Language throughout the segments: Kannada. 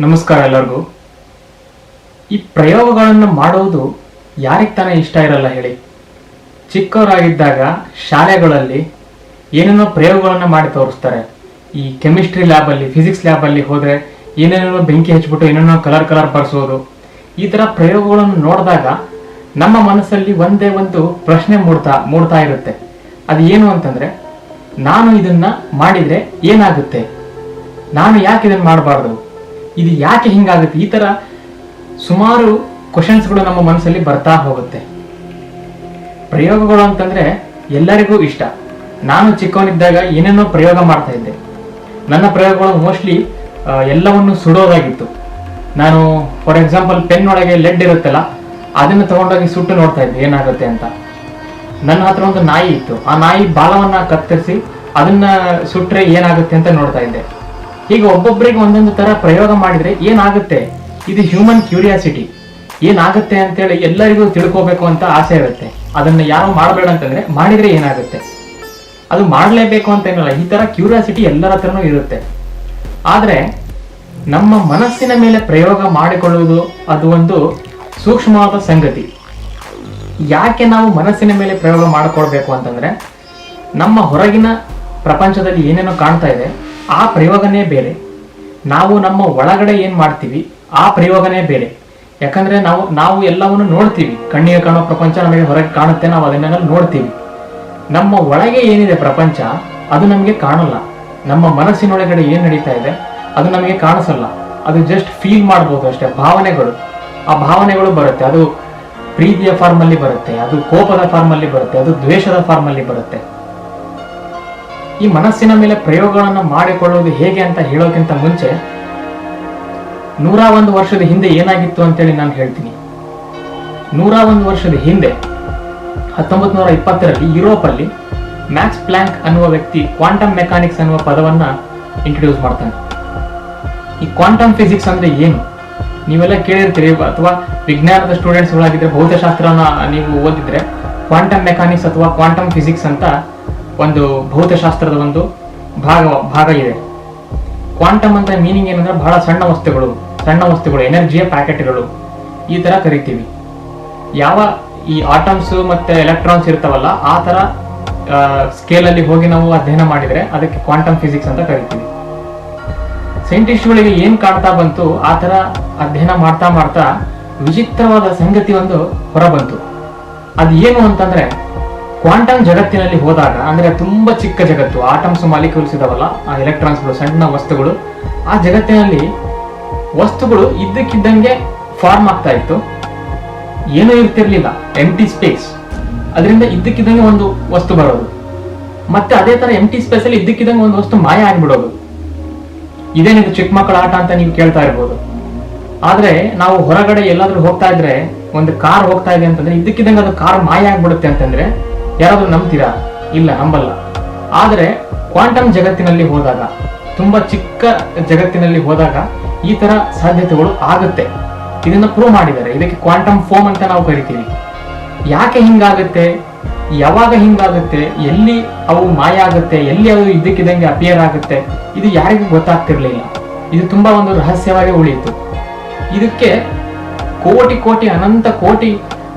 ನಮಸ್ಕಾರ ಎಲ್ಲರಿಗೂ. ಈ ಪ್ರಯೋಗಗಳನ್ನು ಮಾಡುವುದು ಯಾರಿಗೆ ತಾನೇ ಇಷ್ಟ ಇರಲ್ಲ ಹೇಳಿ. ಚಿಕ್ಕವರಾಗಿದ್ದಾಗ ಶಾಲೆಗಳಲ್ಲಿ ಏನೇನೋ ಪ್ರಯೋಗಗಳನ್ನು ಮಾಡಿ ತೋರಿಸ್ತಾರೆ. ಈ ಕೆಮಿಸ್ಟ್ರಿ ಲ್ಯಾಬಲ್ಲಿ, ಫಿಸಿಕ್ಸ್ ಲ್ಯಾಬಲ್ಲಿ ಹೋದರೆ ಏನೇನೋ ಬೆಂಕಿ ಹಚ್ಬಿಟ್ಟು ಏನೇನೋ ಕಲರ್ ಬರ್ಸೋದು, ಈ ಥರ ಪ್ರಯೋಗಗಳನ್ನು ನೋಡಿದಾಗ ನಮ್ಮ ಮನಸ್ಸಲ್ಲಿ ಒಂದೇ ಒಂದು ಪ್ರಶ್ನೆ ಮೂಡ್ತಾ ಇರುತ್ತೆ. ಅದು ಏನು ಅಂತಂದರೆ, ನಾನು ಇದನ್ನು ಮಾಡಿದರೆ ಏನಾಗುತ್ತೆ, ನಾನು ಯಾಕೆ ಇದನ್ನು ಮಾಡಬಾರ್ದು, ಇದು ಯಾಕೆ ಹಿಂಗಾಗುತ್ತೆ, ಈ ಥರ ಸುಮಾರು ಕ್ವಶನ್ಸ್ಗಳು ನಮ್ಮ ಮನಸ್ಸಲ್ಲಿ ಬರ್ತಾ ಹೋಗುತ್ತೆ. ಪ್ರಯೋಗಗಳು ಅಂತಂದರೆ ಎಲ್ಲರಿಗೂ ಇಷ್ಟ. ನಾನು ಚಿಕ್ಕವನಿದ್ದಾಗ ಏನೇನೋ ಪ್ರಯೋಗ ಮಾಡ್ತಾ ಇದ್ದೆ. ನನ್ನ ಪ್ರಯೋಗಗಳು ಮೋಸ್ಟ್ಲಿ ಎಲ್ಲವನ್ನು ಸುಡೋದಾಗಿತ್ತು. ನಾನು ಫಾರ್ ಎಕ್ಸಾಂಪಲ್ ಪೆನ್ ಒಳಗೆ ಲೆಡ್ ಇರುತ್ತಲ್ಲ, ಅದನ್ನು ತಗೊಂಡೋಗಿ ಸುಟ್ಟು ನೋಡ್ತಾ ಇದ್ದೆ ಏನಾಗುತ್ತೆ ಅಂತ. ನನ್ನ ಹತ್ರ ಒಂದು ನಾಯಿ ಇತ್ತು. ಆ ನಾಯಿ ಬಾಲವನ್ನು ಕತ್ತರಿಸಿ ಅದನ್ನ ಸುಟ್ಟರೆ ಏನಾಗುತ್ತೆ ಅಂತ ನೋಡ್ತಾ ಇದ್ದೆ. ಹೀಗೆ ಒಬ್ಬೊಬ್ಬರಿಗೆ ಒಂದೊಂದು ಥರ ಪ್ರಯೋಗ ಮಾಡಿದರೆ ಏನಾಗುತ್ತೆ, ಇದು ಹ್ಯೂಮನ್ ಕ್ಯೂರಿಯಾಸಿಟಿ, ಏನಾಗುತ್ತೆ ಅಂತೇಳಿ ಎಲ್ಲರಿಗೂ ತಿಳ್ಕೋಬೇಕು ಅಂತ ಆಸೆ ಇರುತ್ತೆ. ಅದನ್ನು ಯಾರು ಮಾಡಬೇಡ ಅಂತಂದರೆ ಮಾಡಿದರೆ ಏನಾಗುತ್ತೆ, ಅದು ಮಾಡಲೇಬೇಕು ಅಂತ ಏನಲ್ಲ, ಈ ಥರ ಕ್ಯೂರಿಯಾಸಿಟಿ ಎಲ್ಲರ ಹತ್ರನೂ ಇರುತ್ತೆ. ಆದರೆ ನಮ್ಮ ಮನಸ್ಸಿನ ಮೇಲೆ ಪ್ರಯೋಗ ಮಾಡಿಕೊಳ್ಳುವುದು ಅದು ಒಂದು ಸೂಕ್ಷ್ಮವಾದ ಸಂಗತಿ. ಯಾಕೆ ನಾವು ಮನಸ್ಸಿನ ಮೇಲೆ ಪ್ರಯೋಗ ಮಾಡಿಕೊಳ್ಬೇಕು ಅಂತಂದರೆ, ನಮ್ಮ ಹೊರಗಿನ ಪ್ರಪಂಚದಲ್ಲಿ ಏನೇನೋ ಕಾಣ್ತಾ ಇದೆ ಆ ಪ್ರಯೋಗನೇ ಬೇರೆ, ನಾವು ನಮ್ಮ ಒಳಗಡೆ ಏನು ಮಾಡ್ತೀವಿ ಆ ಪ್ರಯೋಗನೇ ಬೇರೆ. ಯಾಕಂದರೆ ನಾವು ಎಲ್ಲವನ್ನು ನೋಡ್ತೀವಿ. ಕಣ್ಣಿಗೆ ಕಾಣೋ ಪ್ರಪಂಚ ನಮಗೆ ಹೊರಗೆ ಕಾಣುತ್ತೆ, ನಾವು ಅದನ್ನೆಲ್ಲ ನೋಡ್ತೀವಿ. ನಮ್ಮ ಒಳಗೆ ಏನಿದೆ ಪ್ರಪಂಚ ಅದು ನಮಗೆ ಕಾಣಲ್ಲ. ನಮ್ಮ ಮನಸ್ಸಿನೊಳಗಡೆ ಏನು ನಡೀತಾ ಇದೆ ಅದು ನಮಗೆ ಕಾಣಿಸಲ್ಲ. ಅದು ಜಸ್ಟ್ ಫೀಲ್ ಮಾಡ್ಬೋದು ಅಷ್ಟೇ. ಆ ಭಾವನೆಗಳು ಬರುತ್ತೆ. ಅದು ಪ್ರೀತಿಯ ಫಾರ್ಮಲ್ಲಿ ಬರುತ್ತೆ, ಅದು ಕೋಪದ ಫಾರ್ಮಲ್ಲಿ ಬರುತ್ತೆ, ಅದು ದ್ವೇಷದ ಫಾರ್ಮಲ್ಲಿ ಬರುತ್ತೆ. ಈ ಮನಸ್ಸಿನ ಮೇಲೆ ಪ್ರಯೋಗಗಳನ್ನು ಮಾಡಿಕೊಳ್ಳುವುದು ಹೇಗೆ ಅಂತ ಹೇಳೋಕ್ಕಿಂತ ಮುಂಚೆ 101 ವರ್ಷದ ಹಿಂದೆ ಏನಾಗಿತ್ತು ಅಂತೇಳಿ ನಾನು ಹೇಳ್ತೀನಿ. 101 ವರ್ಷದ ಹಿಂದೆ 1920ರಲ್ಲಿ ಯುರೋಪಲ್ಲಿ ಮ್ಯಾಕ್ಸ್ ಪ್ಲಾಂಕ್ ಅನ್ನುವ ವ್ಯಕ್ತಿ ಕ್ವಾಂಟಮ್ ಮೆಕ್ಯಾನಿಕ್ಸ್ ಅನ್ನುವ ಪದವನ್ನು ಇಂಟ್ರೊಡ್ಯೂಸ್ ಮಾಡ್ತಾನೆ. ಈ ಕ್ವಾಂಟಮ್ ಫಿಸಿಕ್ಸ್ ಅಂದ್ರೆ ಏನು ನೀವೆಲ್ಲ ಕೇಳಿರ್ತೀರಿ, ಅಥವಾ ವಿಜ್ಞಾನದ ಸ್ಟೂಡೆಂಟ್ಸ್ಗಳಾಗಿದ್ದರೆ ಭೌತಶಾಸ್ತ್ರನ ನೀವು ಓದಿದ್ರೆ ಕ್ವಾಂಟಮ್ ಮೆಕ್ಯಾನಿಕ್ಸ್ ಅಥವಾ ಕ್ವಾಂಟಮ್ ಫಿಸಿಕ್ಸ್ ಅಂತ ಒಂದು ಭೌತಶಾಸ್ತ್ರದ ಒಂದು ಭಾಗ ಇದೆ. ಕ್ವಾಂಟಮ್ ಅಂತ ಮೀನಿಂಗ್ ಏನಂದ್ರೆ ಬಹಳ ಸಣ್ಣ ವಸ್ತುಗಳು, ಎನರ್ಜಿಯ ಪ್ಯಾಕೆಟ್ಗಳು ಈ ತರ ಕರಿತೀವಿ. ಈ ಆಟಮ್ಸ್ ಮತ್ತೆ ಎಲೆಕ್ಟ್ರಾನ್ಸ್ ಇರ್ತಾವಲ್ಲ ಆ ತರ ಸ್ಕೇಲಲ್ಲಿ ಹೋಗಿ ನಾವು ಅಧ್ಯಯನ ಮಾಡಿದ್ರೆ ಅದಕ್ಕೆ ಕ್ವಾಂಟಮ್ ಫಿಸಿಕ್ಸ್ ಅಂತ ಕರಿತೀವಿ. ಸೈಂಟಿಸ್ಟ್ಗಳಿಗೆ ಏನ್ ಕಾಣ್ತಾ ಬಂತು, ಆ ತರ ಅಧ್ಯಯನ ಮಾಡ್ತಾ ವಿಚಿತ್ರವಾದ ಸಂಗತಿ ಒಂದು ಹೊರಬಂತು. ಅದು ಏನು ಅಂತಂದ್ರೆ, ಕ್ವಾಂಟಮ್ ಜಗತ್ತಿನಲ್ಲಿ ಹೋದಾಗ, ಅಂದ್ರೆ ತುಂಬಾ ಚಿಕ್ಕ ಜಗತ್ತು, ಆಟಮ್ಸ್ ಮಾಲಿಕ್ಯೂಲ್ಸ್ ಇದಾವಲ್ಲ, ಆ ಎಲೆಕ್ಟ್ರಾನ್ಸ್ಗಳು, ಸಣ್ಣ ವಸ್ತುಗಳು, ಆ ಜಗತ್ತಿನಲ್ಲಿ ವಸ್ತುಗಳು ಇದ್ದಕ್ಕಿದ್ದಂಗೆ ಫಾರ್ಮ್ ಆಗ್ತಾ ಇತ್ತು. ಏನೂ ಇರ್ತಿರ್ಲಿಲ್ಲ, ಎಂಟಿ ಸ್ಪೇಸ್. ಅದರಿಂದ ಇದ್ದಕ್ಕಿದ್ದಂಗೆ ಒಂದು ವಸ್ತು ಬರೋದು, ಮತ್ತೆ ಅದೇ ತರ ಎಂಟಿ ಸ್ಪೇಸ್ ಅಲ್ಲಿ ಇದ್ದಕ್ಕಿದ್ದಂಗೆ ಒಂದು ವಸ್ತು ಮಾಯ ಆಗ್ಬಿಡೋದು. ಇದೇನಿದು ಚಿಕ್ಕ ಮಕ್ಕಳ ಆಟ ಅಂತ ನೀವು ಕೇಳ್ತಾ ಇರ್ಬೋದು. ಆದ್ರೆ ನಾವು ಹೊರಗಡೆ ಎಲ್ಲಾದ್ರೂ ಹೋಗ್ತಾ ಇದ್ರೆ, ಒಂದು ಕಾರ್ ಹೋಗ್ತಾ ಇದೆ ಅಂತಂದ್ರೆ ಇದ್ದಕ್ಕಿದ್ದಂಗೆ ಅದು ಕಾರ್ ಮಾಯ ಆಗ್ಬಿಡುತ್ತೆ ಅಂತಂದ್ರೆ ಯಾರಾದ್ರೂ ನಂಬ್ತೀರಾ? ಇಲ್ಲ, ನಂಬಲ್ಲ. ಆದರೆ ಕ್ವಾಂಟಮ್ ಜಗತ್ತಿನಲ್ಲಿ ಹೋದಾಗ, ತುಂಬಾ ಚಿಕ್ಕ ಜಗತ್ತಿನಲ್ಲಿ ಹೋದಾಗ ಈ ತರ ಸಾಧ್ಯತೆಗಳು ಆಗುತ್ತೆ. ಇದನ್ನ ಪ್ರೂವ್ ಮಾಡಿದ್ದಾರೆ. ಇದಕ್ಕೆ ಕ್ವಾಂಟಮ್ ಫೋಮ್ ಅಂತ ನಾವು ಕರಿತೀವಿ. ಯಾಕೆ ಹಿಂಗಾಗುತ್ತೆ, ಯಾವಾಗ ಹಿಂಗಾಗುತ್ತೆ, ಎಲ್ಲಿ ಅವು ಮಾಯ ಆಗುತ್ತೆ, ಎಲ್ಲಿ ಅವು ಇದ್ದಕ್ಕಿದ್ದಂಗೆ ಅಪಿಯರ್ ಆಗುತ್ತೆ, ಇದು ಯಾರಿಗೂ ಗೊತ್ತಾಗ್ತಿರ್ಲಿಲ್ಲ. ಇದು ತುಂಬಾ ಒಂದು ರಹಸ್ಯವಾಗಿ ಉಳಿಯಿತು. ಇದಕ್ಕೆ ಕೋಟಿ ಅನಂತ ಕೋಟಿ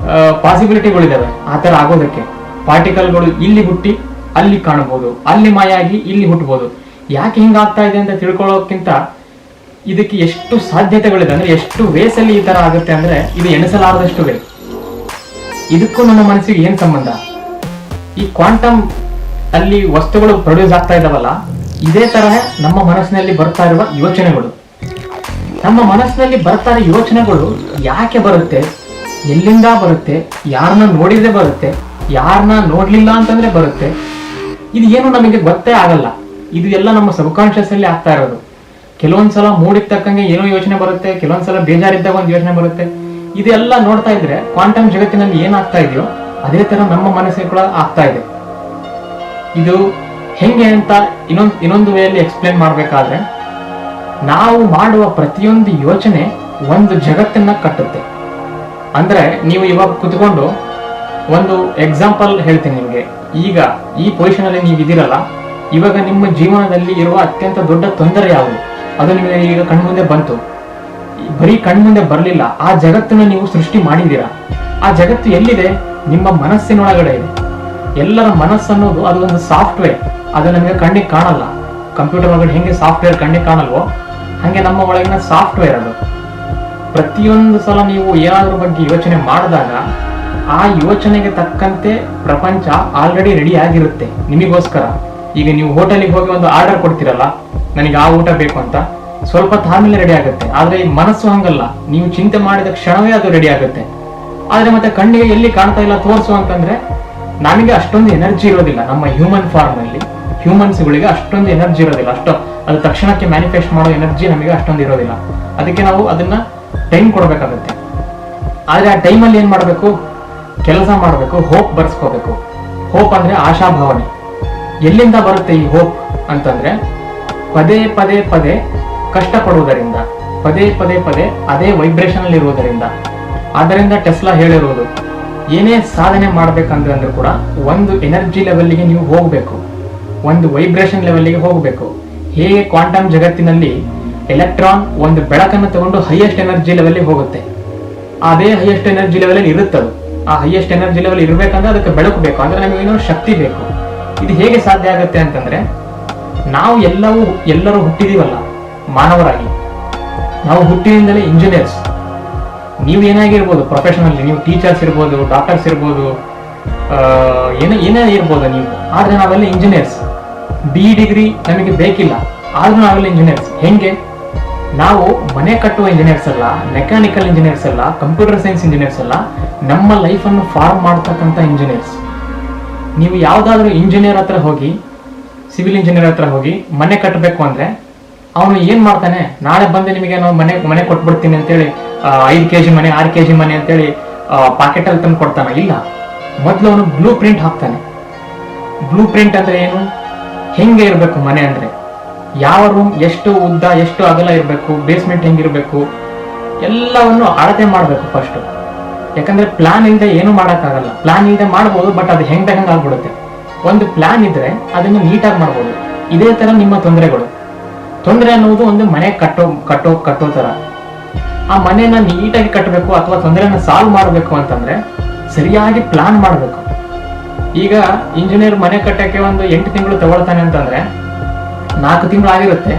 ಪಾಸಿಬಿಲಿಟಿಗಳಿದಾವೆ ಆ ಥರ ಆಗೋದಕ್ಕೆ. ಪಾರ್ಟಿಕಲ್ಗಳು ಇಲ್ಲಿ ಹುಟ್ಟಿ ಅಲ್ಲಿ ಕಾಣಬಹುದು, ಅಲ್ಲಿ ಮಾಯ ಆಗಿ ಇಲ್ಲಿ ಹುಟ್ಟಬಹುದು. ಯಾಕೆ ಹಿಂಗಾಗ್ತಾ ಇದೆ ಅಂತ ತಿಳ್ಕೊಳ್ಳೋಕ್ಕಿಂತ ಇದಕ್ಕೆ ಎಷ್ಟು ಸಾಧ್ಯತೆಗಳಿದೆ, ಅಂದ್ರೆ ಎಷ್ಟು ವೇಸಲ್ಲಿ ಈ ತರ ಆಗುತ್ತೆ ಅಂದ್ರೆ ಇದು ಎಣಿಸಲಾರದಷ್ಟು ವೇ. ಇದಕ್ಕೂ ನಮ್ಮ ಮನಸ್ಸಿಗೆ ಏನ್ ಸಂಬಂಧ? ಈ ಕ್ವಾಂಟಮ್ ಅಲ್ಲಿ ವಸ್ತುಗಳು ಪ್ರೊಡ್ಯೂಸ್ ಆಗ್ತಾ ಇದಾವಲ್ಲ, ಇದೇ ತರಹ ನಮ್ಮ ಮನಸ್ಸಿನಲ್ಲಿ ಬರ್ತಾ ಇರುವ ಯೋಚನೆಗಳು. ನಮ್ಮ ಮನಸ್ಸಿನಲ್ಲಿ ಬರ್ತಾ ಇರೋ ಯೋಚನೆಗಳು ಯಾಕೆ ಬರುತ್ತೆ, ಎಲ್ಲಿಂದ ಬರುತ್ತೆ, ಯಾರನ್ನ ನೋಡಿದ್ರೆ ಬರುತ್ತೆ, ಯಾರನ್ನ ನೋಡ್ಲಿಲ್ಲ ಅಂತಂದ್ರೆ ಬರುತ್ತೆ, ಇದು ಏನು ನಮಗೆ ಗೊತ್ತೇ ಆಗಲ್ಲ. ಇದು ಎಲ್ಲ ನಮ್ಮ ಸಬ್ಕಾನ್ಶಿಯಸ್ ಅಲ್ಲಿ ಆಗ್ತಾ ಇರೋದು. ಕೆಲವೊಂದ್ಸಲ ಮೂಡಿಗೆ ತಕ್ಕಂಗೆ ಏನೋ ಯೋಚನೆ ಬರುತ್ತೆ, ಕೆಲವೊಂದ್ಸಲ ಬೇಜಾರಿದ್ದಾಗ ಒಂದು ಯೋಚನೆ ಬರುತ್ತೆ. ಇದೆಲ್ಲ ನೋಡ್ತಾ ಇದ್ರೆ ಕ್ವಾಂಟಮ್ ಜಗತ್ತಿನಲ್ಲಿ ಏನಾಗ್ತಾ ಇದೆಯೋ ಅದೇ ತರ ನಮ್ಮ ಮನಸ್ಸಿಗೆ ಕೂಡ ಆಗ್ತಾ ಇದೆ. ಇದು ಹೆಂಗೆ ಅಂತ ಇನ್ನೊಂದು ವೇಯಲ್ಲಿ ಎಕ್ಸ್ಪ್ಲೇನ್ ಮಾಡ್ಬೇಕಾದ್ರೆ, ನಾವು ಮಾಡುವ ಪ್ರತಿಯೊಂದು ಯೋಚನೆ ಒಂದು ಜಗತ್ತನ್ನ ಕಟ್ಟುತ್ತೆ. ಅಂದ್ರೆ ನೀವು ಇವಾಗ ಕುತ್ಕೊಂಡು ಒಂದು ಎಕ್ಸಾಂಪಲ್ ಹೇಳ್ತೀನಿ ನಿಮಗೆ. ಈಗ ಈ ಪೊಸಿಷನ್ ಅಲ್ಲಿ ನೀವು ಇದ್ದೀರಲ್ಲ, ಇವಾಗ ನಿಮ್ಮ ಜೀವನದಲ್ಲಿ ಇರುವ ಅತ್ಯಂತ ದೊಡ್ಡ ತೊಂದರೆ ಯಾವುದು, ಅದು ನಿಮಗೆ ಈಗ ಕಣ್ಮುಂದೆ ಬಂತು. ಬರೀ ಕಣ್ಮುಂದೆ ಬರಲಿಲ್ಲ. ಆ ಜಗತ್ತನ್ನು ನೀವು ಸೃಷ್ಟಿ ಮಾಡಿದ್ದೀರಾ. ಆ ಜಗತ್ತು ಎಲ್ಲಿದೆ? ನಿಮ್ಮ ಮನಸ್ಸಿನೊಳಗಡೆ ಇದೆ. ಎಲ್ಲರ ಮನಸ್ಸನ್ನೋದು ಅದು ಒಂದು ಸಾಫ್ಟ್ವೇರ್. ಅದು ನಮಗೆ ಕಣ್ಣಿಗೆ ಕಾಣಲ್ಲ. ಕಂಪ್ಯೂಟರ್ ಒಳಗಡೆ ಹೆಂಗೆ ಸಾಫ್ಟ್ವೇರ್ ಕಣ್ಣಿಗೆ ಕಾಣಲ್ವೋ ಹಾಗೆ ನಮ್ಮ ಒಳಗಿನ ಸಾಫ್ಟ್ವೇರ್ ಅದು. ಪ್ರತಿಯೊಂದು ಸಲ ನೀವು ಏನಾದ್ರ ಬಗ್ಗೆ ಯೋಚನೆ ಮಾಡಿದಾಗ ಆ ಯೋಚನೆಗೆ ತಕ್ಕಂತೆ ಪ್ರಪಂಚ ಆಲ್ರೆಡಿ ರೆಡಿ ಆಗಿರುತ್ತೆ ನಿಮಗೋಸ್ಕರ. ಈಗ ನೀವು ಹೋಟೆಲಿಗೆ ಹೋಗಿ ಒಂದು ಆರ್ಡರ್ ಕೊಡ್ತೀರಲ್ಲ, ನನಗೆ ಆ ಊಟ ಬೇಕು ಅಂತ, ಸ್ವಲ್ಪ ಆದ್ಮೇಲೆ ರೆಡಿ ಆಗುತ್ತೆ. ಆದ್ರೆ ಈ ಮನಸ್ಸು ಹಂಗಲ್ಲ, ನೀವು ಚಿಂತೆ ಮಾಡಿದ ಕ್ಷಣವೇ ಅದು ರೆಡಿ ಆಗುತ್ತೆ. ಆದ್ರೆ ಮತ್ತೆ ಕಣ್ಣಿಗೆ ಎಲ್ಲಿ ಕಾಣ್ತಾ ಇಲ್ಲ ತೋರಿಸು ಅಂತಂದ್ರೆ ನಮಗೆ ಅಷ್ಟೊಂದು ಎನರ್ಜಿ ಇರೋದಿಲ್ಲ. ನಮ್ಮ ಹ್ಯೂಮನ್ ಫಾರ್ಮ್ ಅಲ್ಲಿ ಹ್ಯೂಮನ್ಸ್ಗಳಿಗೆ ಅಷ್ಟೊಂದು ಎನರ್ಜಿ ಇರೋದಿಲ್ಲ. ಅದು ತಕ್ಷಣಕ್ಕೆ ಮ್ಯಾನಿಫೆಸ್ಟ್ ಮಾಡೋ ಎನರ್ಜಿ ನಮಗೆ ಅಷ್ಟೊಂದು ಇರೋದಿಲ್ಲ. ಅದಕ್ಕೆ ನಾವು ಅದನ್ನ ಟೈಮ್ ಕೊಡಬೇಕಾಗುತ್ತೆ. ಆದ್ರೆ ಆ ಟೈಮಲ್ಲಿ ಏನ್ ಮಾಡಬೇಕು? ಕೆಲಸ ಮಾಡಬೇಕು, ಹೋಪ್ ಬರ್ಸ್ಕೋಬೇಕು. ಹೋಪ್ ಅಂದ್ರೆ ಆಶಾಭಾವನೆ. ಎಲ್ಲಿಂದ ಬರುತ್ತೆ ಈ ಹೋಪ್ ಅಂತಂದ್ರೆ ಪದೇ ಪದೇ ಪದೇ ಕಷ್ಟಪಡುವುದರಿಂದ, ಪದೇ ಪದೇ ಪದೇ ಅದೇ ವೈಬ್ರೇಷನ್ ಅಲ್ಲಿ ಇರುವುದರಿಂದ. ಆದ್ದರಿಂದ ಟೆಸ್ಲಾ ಹೇಳಿರುವುದು, ಏನೇ ಸಾಧನೆ ಮಾಡ್ಬೇಕಂದ್ರೆ ಅಂದ್ರೂ ಕೂಡ ಒಂದು ಎನರ್ಜಿ ಲೆವೆಲ್ಗೆ ನೀವು ಹೋಗಬೇಕು, ಒಂದು ವೈಬ್ರೇಷನ್ ಲೆವೆಲ್ಗೆ ಹೋಗಬೇಕು. ಹೇಗೆ ಕ್ವಾಂಟಮ್ ಜಗತ್ತಿನಲ್ಲಿ ಎಲೆಕ್ಟ್ರಾನ್ ಒಂದು ಬೆಳಕನ್ನು ತಗೊಂಡು ಹೈಯೆಸ್ಟ್ ಎನರ್ಜಿ ಲೆವೆಲ್ಗೆ ಹೋಗುತ್ತೆ, ಅದೇ ಹೈಯೆಸ್ಟ್ ಎನರ್ಜಿ ಲೆವೆಲ್ ಇರುತ್ತದು. ಆ ಹೈಯೆಸ್ಟ್ ಎನರ್ಜಿ ಲೆವೆಲ್ ಇರಬೇಕಂದ್ರೆ ಅದಕ್ಕೆ ಬೆಳಕು ಬೇಕು, ಅಂದ್ರೆ ನಮಗೆ ಏನೋ ಶಕ್ತಿ ಬೇಕು. ಇದು ಹೇಗೆ ಸಾಧ್ಯ ಆಗುತ್ತೆ ಅಂತಂದ್ರೆ ನಾವು ಎಲ್ಲರೂ ಹುಟ್ಟಿದೀವಲ್ಲ ಮಾನವರಾಗಿ. ನಾವು ಹುಟ್ಟಿನಿಂದಲೇ ಇಂಜಿನಿಯರ್ಸ್. ನೀವು ಏನಾಗಿರ್ಬೋದು ಪ್ರೊಫೆಷನಲ್ಲಿ, ನೀವು ಟೀಚರ್ಸ್ ಇರ್ಬೋದು, ಡಾಕ್ಟರ್ಸ್ ಇರ್ಬೋದು, ಏನೇ ಇರ್ಬೋದು ನೀವು. ಆದ್ರೆ ನಾವೆಲ್ಲ ಇಂಜಿನಿಯರ್ಸ್. BE ಡಿಗ್ರಿ ನಮಗೆ ಬೇಕಿಲ್ಲ, ಆದ್ರೂ ನಾವೆಲ್ಲ ಇಂಜಿನಿಯರ್ಸ್. ಹೆಂಗೆ? ನಾವು ಮನೆ ಕಟ್ಟುವ ಇಂಜಿನಿಯರ್ಸ್ ಅಲ್ಲ, ಮೆಕ್ಯಾನಿಕಲ್ ಇಂಜಿನಿಯರ್ಸ್ ಅಲ್ಲ, ಕಂಪ್ಯೂಟರ್ ಸೈನ್ಸ್ ಇಂಜಿನಿಯರ್ಸ್ ಅಲ್ಲ, ನಮ್ಮ ಲೈಫನ್ನು ಫಾರ್ಮ್ ಮಾಡ್ತಕ್ಕಂಥ ಇಂಜಿನಿಯರ್ಸ್. ನೀವು ಯಾವ್ದಾದ್ರು ಇಂಜಿನಿಯರ್ ಹತ್ರ ಹೋಗಿ, ಸಿವಿಲ್ ಇಂಜಿನಿಯರ್ ಹತ್ರ ಹೋಗಿ ಮನೆ ಕಟ್ಟಬೇಕು ಅಂದ್ರೆ ಅವನು ಏನ್ ಮಾಡ್ತಾನೆ? ನಾಳೆ ಬಂದು ನಿಮಗೆ ನಾವು ಮನೆ ಕೊಟ್ಬಿಡ್ತೀನಿ ಅಂತೇಳಿ 5 kg ಮನೆ 6 kg ಮನೆ ಅಂತೇಳಿ ಪಾಕೆಟ್ ಅಲ್ಲಿ ತಂದು ಕೊಡ್ತಾನೆ? ಇಲ್ಲ. ಮೊದಲು ಅವನು ಬ್ಲೂ ಪ್ರಿಂಟ್ ಹಾಕ್ತಾನೆ. ಬ್ಲೂ ಪ್ರಿಂಟ್ ಅಂದ್ರೆ ಏನು? ಹೆಂಗೆ ಇರಬೇಕು ಮನೆ ಅಂದ್ರೆ, ಯಾವ ರೂಮ್ ಎಷ್ಟು ಉದ್ದ ಎಷ್ಟು ಅಗಲ ಇರಬೇಕು, ಬೇಸ್ಮೆಂಟ್ ಹೆಂಗಿರ್ಬೇಕು, ಎಲ್ಲವನ್ನು ಅಳತೆ ಮಾಡಬೇಕು ಫಸ್ಟ್. ಯಾಕಂದ್ರೆ ಪ್ಲಾನ್ ಇಲ್ಲದೆ ಏನು ಮಾಡೋಕ್ಕಾಗಲ್ಲ. ಪ್ಲಾನ್ ಇಲ್ಲದೆ ಮಾಡ್ಬೋದು, ಬಟ್ ಅದು ಹೆಂಗ್ ಹಂಗೆ ಆಗ್ಬಿಡುತ್ತೆ. ಒಂದು ಪ್ಲಾನ್ ಇದ್ರೆ ಅದನ್ನು ನೀಟಾಗಿ ಮಾಡ್ಬೋದು. ಇದೇ ತರ ನಿಮ್ಮ ತೊಂದರೆ ಅನ್ನೋದು ಒಂದು ಮನೆ ಕಟ್ಟೋ ತರ. ಆ ಮನೆನ ನೀಟಾಗಿ ಕಟ್ಟಬೇಕು ಅಥವಾ ತೊಂದರೆನ ಸಾಲ್ವ್ ಮಾಡಬೇಕು ಅಂತಂದ್ರೆ ಸರಿಯಾಗಿ ಪ್ಲಾನ್ ಮಾಡಬೇಕು. ಈಗ ಇಂಜಿನಿಯರ್ ಮನೆ ಕಟ್ಟಕ್ಕೆ ಒಂದು 8 ತಿಂಗಳು ತಗೊಳ್ತಾನೆ ಅಂತಂದ್ರೆ 4 ತಿಂಗಳು ಆಗಿರುತ್ತೆ.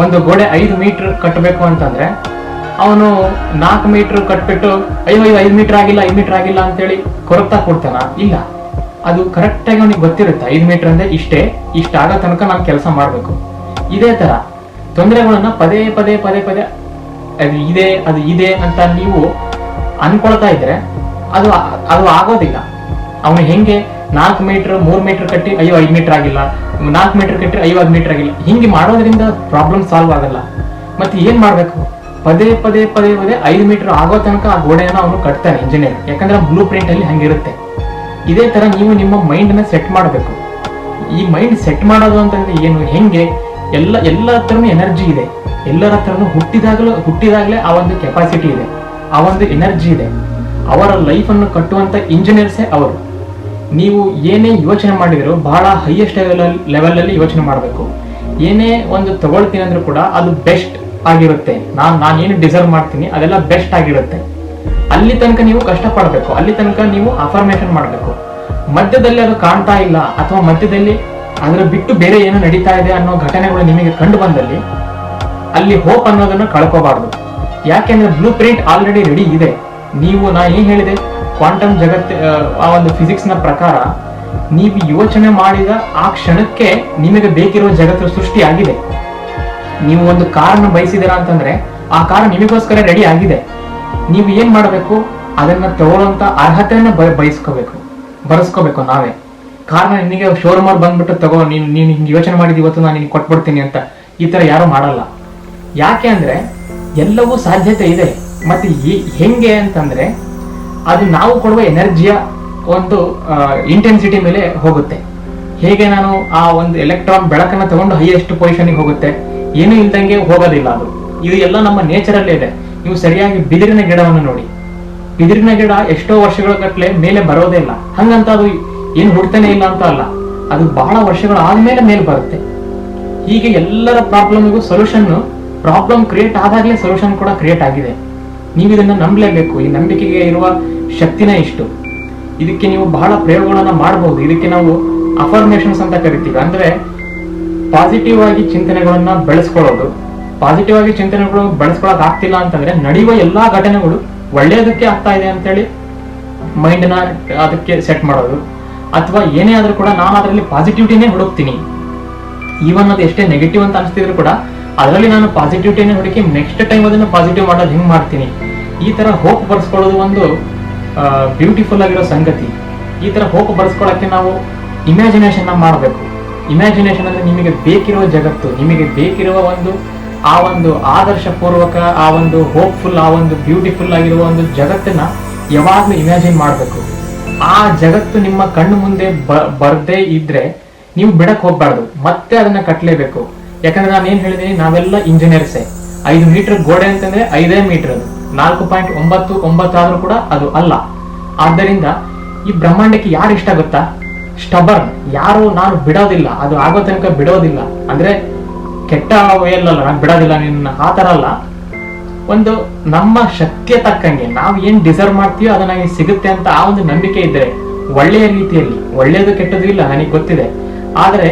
ಒಂದು ಗೋಡೆ 5 ಮೀಟರ್ ಕಟ್ಟಬೇಕು ಅಂತಂದ್ರೆ ಅವನು 4 ಮೀಟರ್ ಕಟ್ಬಿಟ್ಟು 5 ಮೀಟರ್ ಆಗಿಲ್ಲ 5 ಮೀಟರ್ ಆಗಿಲ್ಲ ಅಂತೇಳಿ ಕೊರಗ್ತಾ ಕೊಡ್ತಾನ? ಇಲ್ಲ. ಅದು ಕರೆಕ್ಟ್ ಆಗಿ ಅವನಿಗೆ ಗೊತ್ತಿರುತ್ತೆ 5 ಮೀಟರ್ ಅಂದ್ರೆ ಇಷ್ಟ ಆಗೋ ತನಕ ನಾನು ಕೆಲಸ ಮಾಡ್ಬೇಕು. ಇದೇ ತರ ತೊಂದರೆಗಳನ್ನ ಪದೇ ಪದೇ ಪದೇ ಪದೇ ಅದು ಇದೆ ಅಂತ ನೀವು ಅನ್ಕೊಳ್ತಾ ಇದ್ರೆ ಅದು ಆಗೋದಿಲ್ಲ. ಅವನು ಹೆಂಗೆ 4 ಮೀಟರ್ 3 ಮೀಟರ್ ಕಟ್ಟಿ 5 ಮೀಟರ್ ಆಗಿಲ್ಲ, 4 ಮೀಟರ್ ಕಟ್ಟಿ 5 ಮೀಟರ್ ಆಗಿಲ್ಲ, ಹಿಂಗೆ ಮಾಡೋದ್ರಿಂದ ಪ್ರಾಬ್ಲಮ್ ಸಾಲ್ವ್ ಆಗಲ್ಲ. ಮತ್ತೆ ಏನ್ ಮಾಡ್ಬೇಕು? ಪದೇ ಪದೇ ಪದೇ ಪದೇ 5 ಮೀಟರ್ ಆಗೋ ತನಕ ಆ ಗೋಡೆಯನ್ನು ಅವನು ಕಟ್ತಾನೆ ಇಂಜಿನಿಯರ್. ಯಾಕಂದ್ರೆ ಬ್ಲೂ ಪ್ರಿಂಟ್ ಅಲ್ಲಿ ಹಂಗಿರುತ್ತೆ. ಇದೇ ತರ ನೀವು ನಿಮ್ಮ ಮೈಂಡ್ ನ ಸೆಟ್ ಮಾಡಬೇಕು. ಈ ಮೈಂಡ್ ಸೆಟ್ ಮಾಡೋದು ಅಂತಂದ್ರೆ ಏನು? ಹೆಂಗೆ? ಎಲ್ಲ ಹತ್ರನೂ ಎನರ್ಜಿ ಇದೆ. ಎಲ್ಲರ ಹತ್ರನೂ ಹುಟ್ಟಿದಾಗಲೇ ಆ ಒಂದು ಕೆಪಾಸಿಟಿ ಇದೆ, ಆ ಒಂದು ಎನರ್ಜಿ ಇದೆ. ಅವರ ಲೈಫ್ ಅನ್ನು ಕಟ್ಟುವಂತ ಇಂಜಿನಿಯರ್ಸೇ ಅವರು. ನೀವು ಏನೇ ಯೋಚನೆ ಮಾಡಿದ್ರು ಬಹಳ ಹೈಯೆಸ್ಟ್ ಲೆವೆಲ್ ಅಲ್ಲಿ ಯೋಚನೆ ಮಾಡಬೇಕು. ಏನೇ ಒಂದು ತಗೊಳ್ತೀನಿ ಅಂದ್ರೂ ಕೂಡ ಅದು ಬೆಸ್ಟ್ ಆಗಿರುತ್ತೆ. ನಾನೇನು ಡಿಸರ್ವ್ ಮಾಡ್ತೀನಿ ಅದೆಲ್ಲ ಬೆಸ್ಟ್ ಆಗಿರುತ್ತೆ. ಅಲ್ಲಿ ತನಕ ನೀವು ಕಷ್ಟಪಡಬೇಕು, ಅಲ್ಲಿ ತನಕ ನೀವು ಅಫರ್ಮೇಷನ್ ಮಾಡಬೇಕು. ಮಧ್ಯದಲ್ಲಿ ಅದು ಕಾಣ್ತಾ ಇಲ್ಲ ಅಥವಾ ಮಧ್ಯದಲ್ಲಿ ಅದರ ಬಿಟ್ಟು ಬೇರೆ ಏನೋ ನಡೀತಾ ಇದೆ ಅನ್ನೋ ಘಟನೆಗಳು ನಿಮಗೆ ಕಂಡು ಬಂದಲ್ಲಿ ಅಲ್ಲಿ ಹೋಪ್ ಅನ್ನೋದನ್ನ ಕಳ್ಕೋಬಾರ್ದು. ಯಾಕೆಂದ್ರೆ ಬ್ಲೂ ಪ್ರಿಂಟ್ ಆಲ್ರೆಡಿ ರೆಡಿ ಇದೆ. ನಾ ಏನ್ ಹೇಳಿದೆ, ಕ್ವಾಂಟಮ್ ಆ ಒಂದು ಫಿಸಿಕ್ಸ್ ನ ಪ್ರಕಾರ ನೀವು ಯೋಚನೆ ಮಾಡಿದ ಆ ಕ್ಷಣಕ್ಕೆ ನಿಮಗೆ ಬೇಕಿರುವ ಜಗತ್ತು ಸೃಷ್ಟಿ ಆಗಿದೆ. ನೀವು ಒಂದು ಕಾರನ್ನು ಬಯಸಿದಿರಾ ಅಂತಂದ್ರೆ ಆ ಕಾರ್ ನಿಮಗೋಸ್ಕರ ರೆಡಿ ಆಗಿದೆ. ನೀವು ಏನ್ ಮಾಡಬೇಕು? ಅದನ್ನ ತಗೊಳ್ಳುವಂತ ಅರ್ಹತೆಯನ್ನ ಬರೆಸ್ಕೋಬೇಕು ನಾವೇ. ಕಾರಣ ನಿನಗೆ ಶೋರೂಮ್ ಅವ್ರು ಬಂದ್ಬಿಟ್ಟು ತಗೋ, ನೀನು ಹಿಂಗೆ ಯೋಚನೆ ಮಾಡಿದ ಇವತ್ತು ನಾನು ನಿನ್ಗೆ ಕೊಟ್ಬಿಡ್ತೀನಿ ಅಂತ ಈ ತರ ಯಾರು ಮಾಡಲ್ಲ. ಯಾಕೆ ಅಂದ್ರೆ ಎಲ್ಲವೂ ಸಾಧ್ಯತೆ ಇದೆ. ಮತ್ತೆ ಹೆಂಗೆ ಅಂತಂದ್ರೆ ಅದು ನಾವು ಕೊಡುವ ಎನರ್ಜಿಯ ಒಂದು ಇಂಟೆನ್ಸಿಟಿ ಮೇಲೆ ಹೋಗುತ್ತೆ. ಹೇಗೆ ನಾನು ಆ ಒಂದು ಎಲೆಕ್ಟ್ರಾನ್ ಬೆಳಕನ್ನ ತಗೊಂಡು ಹೈಯೆಸ್ಟ್ ಪೊಸಿಷನ್ಗೆ ಹೋಗುತ್ತೆ, ಏನು ಇಲ್ದಂಗೆ ಹೋಗೋದಿಲ್ಲ. ಇದು ಎಲ್ಲ ನಮ್ಮ ನೇಚರಲ್ಲೇ ಇದೆ. ನೀವು ಸರಿಯಾಗಿ ಬಿದಿರಿನ ಗಿಡವನ್ನು ನೋಡಿ. ಬಿದಿರಿನ ಗಿಡ ಎಷ್ಟೋ ವರ್ಷಗಳ ಗಟ್ಟಲೆ ಮೇಲೆ ಬರೋದೇ ಇಲ್ಲ. ಹಂಗಂತ ಅದು ಏನು ಹುಡ್ತಾನೆ ಇಲ್ಲ ಅಂತ ಅಲ್ಲ, ಅದು ಬಹಳ ವರ್ಷಗಳ ಆದ್ಮೇಲೆ ಮೇಲೆ ಬರುತ್ತೆ. ಹೀಗೆ ಎಲ್ಲರ ಪ್ರಾಬ್ಲಮ್ಗೂ ಸೊಲ್ಯೂಷನ್ ಪ್ರಾಬ್ಲಮ್ ಕ್ರಿಯೇಟ್ ಆದಾಗಲೇ ಸೊಲ್ಯೂಷನ್ ಕೂಡ ಕ್ರಿಯೇಟ್ ಆಗಿದೆ. ನೀವು ಇದನ್ನ ನಂಬಲೇಬೇಕು. ಈ ನಂಬಿಕೆಗೆ ಇರುವ ಶಕ್ತಿನೇ ಇಷ್ಟು. ಇದಕ್ಕೆ ನೀವು ಬಹಳ ಪ್ರಯೋಗಗಳನ್ನ ಮಾಡಬಹುದು. ಇದಕ್ಕೆ ನಾವು ಅಫರ್ಮೇಷನ್ಸ್ ಅಂತ ಕರಿತೀವಿ. ಅಂದ್ರೆ ಪಾಸಿಟಿವ್ ಆಗಿ ಚಿಂತನೆಗಳನ್ನ ಬೆಳೆಸ್ಕೊಳ್ಳೋದು. ಪಾಸಿಟಿವ್ ಆಗಿ ಚಿಂತನೆಗಳು ಬೆಳೆಸ್ಕೊಳಕ್ ಆಗ್ತಿಲ್ಲ ಅಂತಂದ್ರೆ ನಡೆಯುವ ಎಲ್ಲಾ ಘಟನೆಗಳು ಒಳ್ಳೆಯದಕ್ಕೆ ಆಗ್ತಾ ಇದೆ ಅಂತೇಳಿ ಮೈಂಡ್ನ ಅದಕ್ಕೆ ಸೆಟ್ ಮಾಡೋದು. ಅಥವಾ ಏನೇ ಆದ್ರೂ ಕೂಡ ನಾನು ಅದರಲ್ಲಿ ಪಾಸಿಟಿವಿಟಿನೇ ಹುಡುಕ್ತೀನಿ. ಈವನ್ ಅದು ಎಷ್ಟೇ ನೆಗೆಟಿವ್ ಅಂತ ಅನಿಸ್ತಿದ್ರು ಕೂಡ ಅದರಲ್ಲಿ ನಾನು ಪಾಸಿಟಿವಿಟಿನೇ ಹುಡುಕಿ ನೆಕ್ಸ್ಟ್ ಟೈಮ್ ಅದನ್ನ ಪಾಸಿಟಿವ್ ಮಾಡೋದು ಹಿಂಗ್ ಮಾಡ್ತೀನಿ. ಈ ತರ ಹೋಪ್ ಬರ್ಸ್ಕೊಳ್ಳೋದು ಒಂದು ಬ್ಯೂಟಿಫುಲ್ ಆಗಿರೋ ಸಂಗತಿ. ಈ ತರ ಹೋಪ್ ಬರ್ಸ್ಕೊಳ್ಳೋಕೆ ನಾವು ಇಮ್ಯಾಜಿನೇಷನ್ ಮಾಡಬೇಕು. ಇಮ್ಯಾಜಿನೇಷನ್ ಅಂದ್ರೆ ನಿಮಗೆ ಬೇಕಿರುವ ಜಗತ್ತು, ನಿಮಗೆ ಬೇಕಿರುವ ಆ ಒಂದು ಆದರ್ಶ ಪೂರ್ವಕ, ಆ ಒಂದು ಹೋಪ್ಫುಲ್, ಆ ಒಂದು ಬ್ಯೂಟಿಫುಲ್ ಆಗಿರುವ ಒಂದು ಜಗತ್ತನ್ನ ಯಾವಾಗ್ಲೂ ಇಮ್ಯಾಜಿನ್ ಮಾಡಬೇಕು. ಆ ಜಗತ್ತು ನಿಮ್ಮ ಕಣ್ಣು ಮುಂದೆ ಬರ್ದೇ ಇದ್ರೆ ನೀವು ಬಿಡಕ್ ಹೋಗ್ಬಾರ್ದು, ಮತ್ತೆ ಅದನ್ನ ಕಟ್ಟಲೇಬೇಕು. ಯಾಕಂದ್ರೆ ನಾನು ಏನ್ ಹೇಳಿದೀನಿ, ನಾವೆಲ್ಲ ಇಂಜಿನಿಯರ್ಸೇ. 5 ಮೀಟರ್ ಗೋಡೆ ಅಂತಂದ್ರೆ 5 ಮೀಟರ್, ಅದು 4.99 ಆದ್ರೂ ಕೂಡ ಅದು ಅಲ್ಲ. ಆದ್ದರಿಂದ ಈ ಬ್ರಹ್ಮಾಂಡಕ್ಕೆ ಯಾರು ಇಷ್ಟ ಗೊತ್ತಾ? ಸ್ಟಬರ್ನ್. ಯಾರು ನಾನು ಬಿಡೋದಿಲ್ಲ, ಅದು ಆಗೋ ತನಕ ಬಿಡೋದಿಲ್ಲ ಅಂದ್ರೆ ಕೆಟ್ಟ ವೇಯಲ್ಲ, ನಾನು ಬಿಡೋದಿಲ್ಲ ನಿನ್ನ ಆ ತರ ಅಲ್ಲ. ಒಂದು ನಮ್ಮ ಶಕ್ತಿಯ ತಕ್ಕಂಗೆ ನಾವು ಏನ್ ಡಿಸರ್ವ್ ಮಾಡ್ತೀವೋ ಅದು ನನಗೆ ಸಿಗುತ್ತೆ ಅಂತ ಆ ಒಂದು ನಂಬಿಕೆ ಇದ್ರೆ ಒಳ್ಳೆಯ ರೀತಿಯಲ್ಲಿ, ಒಳ್ಳೆಯದು ಕೆಟ್ಟದ್ದು ಇಲ್ಲ ನನಗೆ ಗೊತ್ತಿದೆ, ಆದ್ರೆ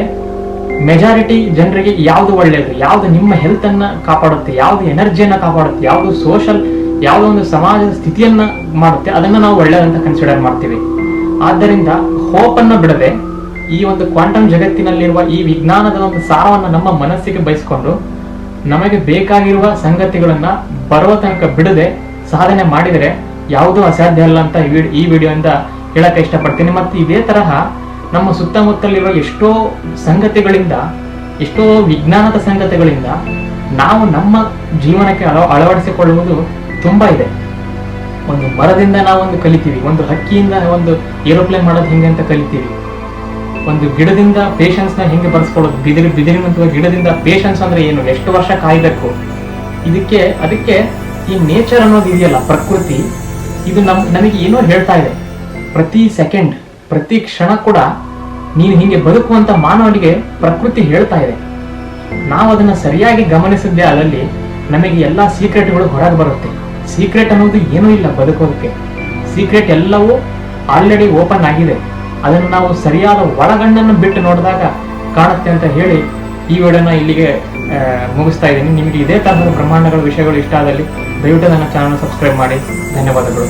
ಮೆಜಾರಿಟಿ ಜನರಿಗೆ ಯಾವ್ದು ಒಳ್ಳೆಯದು, ಯಾವ್ದು ನಿಮ್ಮ ಹೆಲ್ತ್ ಅನ್ನ ಕಾಪಾಡುತ್ತೆ, ಯಾವ್ದು ಎನರ್ಜಿಯನ್ನ ಕಾಪಾಡುತ್ತೆ, ಯಾವ್ದು ಸೋಷಲ್, ಯಾವ್ದೋ ಒಂದು ಸಮಾಜದ ಸ್ಥಿತಿಯನ್ನ ಮಾಡುತ್ತೆ, ಅದನ್ನ ನಾವು ಒಳ್ಳೆಯದಂತ ಕನ್ಸಿಡರ್ ಮಾಡ್ತೀವಿ. ಆದ್ದರಿಂದ ಹೋಪ್ ಅನ್ನ ಬಿಡದೆ ಈ ಒಂದು ಕ್ವಾಂಟಮ್ ಜಗತ್ತಿನಲ್ಲಿರುವ ಈ ವಿಜ್ಞಾನದ ಒಂದು ಸಾರವನ್ನು ನಮ್ಮ ಮನಸ್ಸಿಗೆ ಬಯಸ್ಕೊಂಡು ನಮಗೆ ಬೇಕಾಗಿರುವ ಸಂಗತಿಗಳನ್ನ ಬರುವ ತನಕ ಬಿಡದೆ ಸಾಧನೆ ಮಾಡಿದರೆ ಯಾವುದೂ ಅಸಾಧ್ಯ ಅಲ್ಲ ಅಂತ ಈ ವಿಡಿಯೋದಿಂದ ಹೇಳಕ್ಕೆ ಇಷ್ಟಪಡ್ತೀನಿ. ಮತ್ತೆ ಇದೇ ತರಹ ನಮ್ಮ ಸುತ್ತಮುತ್ತಲಿರುವ ಎಷ್ಟೋ ಸಂಗತಿಗಳಿಂದ, ಎಷ್ಟೋ ವಿಜ್ಞಾನದ ಸಂಗತಿಗಳಿಂದ ನಾವು ನಮ್ಮ ಜೀವನಕ್ಕೆ ಅಳವಡಿಸಿಕೊಳ್ಳುವುದು ತುಂಬಾ ಇದೆ. ಒಂದು ಮರದಿಂದ ನಾವೊಂದು ಕಲಿತೀವಿ, ಒಂದು ಹಕ್ಕಿಯಿಂದ ಒಂದು ಏರೋಪ್ಲೇನ್ ಮಾಡೋದು ಹೆಂಗೆ ಅಂತ ಕಲಿತೀವಿ, ಒಂದು ಗಿಡದಿಂದ ಪೇಷನ್ಸ್ ನ ಹೆಂಗೆ ಬರ್ಸ್ಕೊಳ್ಳೋದು, ಬಿದಿರಿನಂತಹ ಗಿಡದಿಂದ ಪೇಷನ್ಸ್ ಅಂದ್ರೆ ಏನು, ಎಷ್ಟು ವರ್ಷ ಕಾಯ್ಬೇಕು, ಅದಕ್ಕೆ ಈ ನೇಚರ್ ಅನ್ನೋದು ಇದೆಯಲ್ಲ, ಪ್ರಕೃತಿ, ಇದು ನಮಗೆ ಏನೋ ಹೇಳ್ತಾ ಇದೆ. ಪ್ರತಿ ಸೆಕೆಂಡ್, ಪ್ರತಿ ಕ್ಷಣ ಕೂಡ ನೀನು ಹಿಂಗೆ ಬದುಕುವಂತ ಮಾನವನಿಗೆ ಪ್ರಕೃತಿ ಹೇಳ್ತಾ ಇದೆ. ನಾವು ಅದನ್ನ ಸರಿಯಾಗಿ ಗಮನಿಸಿದ್ದೆ ಅದರಲ್ಲಿ ನಮಗೆ ಎಲ್ಲಾ ಸೀಕ್ರೆಟ್ಗಳು ಹೊರಗೆ ಬರುತ್ತೆ. ಸೀಕ್ರೆಟ್ ಅನ್ನೋದು ಏನೂ ಇಲ್ಲ ಬದುಕೋದಕ್ಕೆ. ಸೀಕ್ರೆಟ್ ಎಲ್ಲವೂ ಆಲ್ರೆಡಿ ಓಪನ್ ಆಗಿದೆ. ಅದನ್ನು ನಾವು ಸರಿಯಾದ ಒಳಗಣ್ಣನ್ನು ಬಿಟ್ಟು ನೋಡಿದಾಗ ಕಾಣುತ್ತೆ ಅಂತ ಹೇಳಿ ಈ ವಿಡಿಯೋನ ಇಲ್ಲಿಗೆ ಮುಗಿಸ್ತಾ ಇದ್ದೀನಿ. ನಿಮಗೆ ಇದೇ ತರಹದ ಬ್ರಹ್ಮಾಂಡಗಳ ವಿಷಯಗಳು ಇಷ್ಟ ಆದಲ್ಲಿ ದಯವಿಟ್ಟು ನನ್ನ ಚಾನಲ್ ಸಬ್ಸ್ಕ್ರೈಬ್ ಮಾಡಿ. ಧನ್ಯವಾದಗಳು.